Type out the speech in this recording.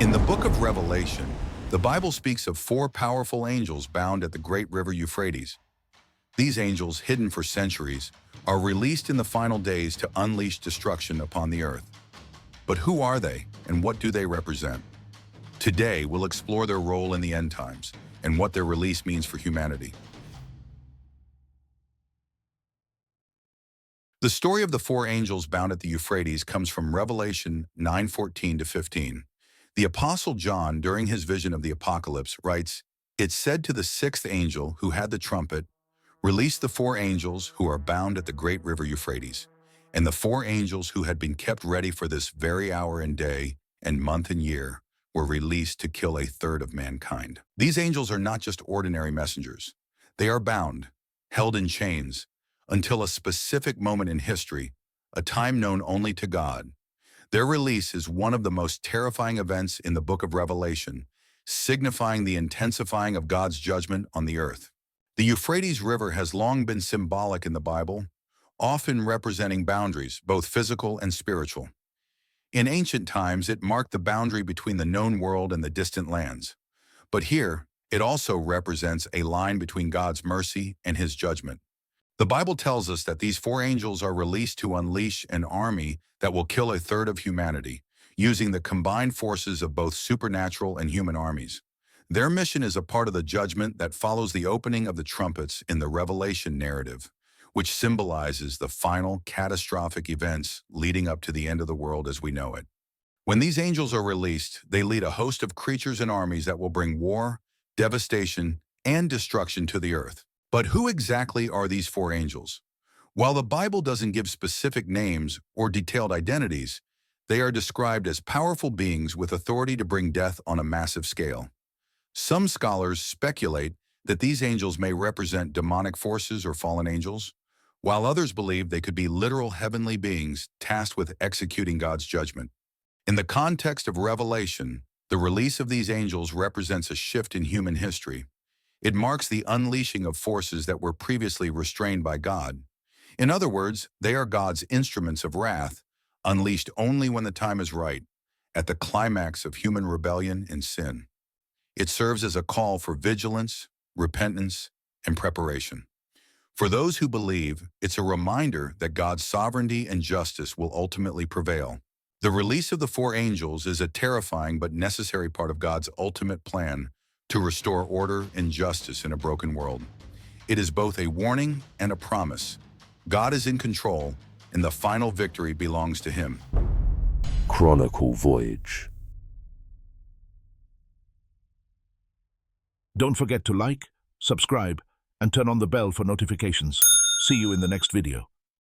In the book of Revelation, the Bible speaks of four powerful angels bound at the great river Euphrates. These angels, hidden for centuries, are released in the final days to unleash destruction upon the earth. But who are they, and what do they represent? Today, we'll explore their role in the end times and what their release means for humanity. The story of the four angels bound at the Euphrates comes from Revelation 9:14-15. The Apostle John, during his vision of the apocalypse, writes, "It said to the sixth angel who had the trumpet, 'Release the four angels who are bound at the great river Euphrates.' And the four angels who had been kept ready for this very hour and day and month and year were released to kill a third of mankind." These angels are not just ordinary messengers. They are bound, held in chains, until a specific moment in history, a time known only to God. Their release is one of the most terrifying events in the book of Revelation, signifying the intensifying of God's judgment on the earth. The Euphrates River has long been symbolic in the Bible, often representing boundaries, both physical and spiritual. In ancient times, it marked the boundary between the known world and the distant lands. But here, it also represents a line between God's mercy and his judgment. The Bible tells us that these four angels are released to unleash an army that will kill a third of humanity, using the combined forces of both supernatural and human armies. Their mission is a part of the judgment that follows the opening of the trumpets in the Revelation narrative, which symbolizes the final catastrophic events leading up to the end of the world as we know it. When these angels are released, they lead a host of creatures and armies that will bring war, devastation, and destruction to the earth. But who exactly are these four angels? While the Bible doesn't give specific names or detailed identities, they are described as powerful beings with authority to bring death on a massive scale. Some scholars speculate that these angels may represent demonic forces or fallen angels, while others believe they could be literal heavenly beings tasked with executing God's judgment. In the context of Revelation, the release of these angels represents a shift in human history. It marks the unleashing of forces that were previously restrained by God. In other words, they are God's instruments of wrath, unleashed only when the time is right, at the climax of human rebellion and sin. It serves as a call for vigilance, repentance, and preparation. For those who believe, it's a reminder that God's sovereignty and justice will ultimately prevail. The release of the four angels is a terrifying but necessary part of God's ultimate plan to restore order and justice in a broken world. It is both a warning and a promise. God is in control, and the final victory belongs to him. Chronicle Voyage. Don't forget to like, subscribe, and turn on the bell for notifications. See you in the next video.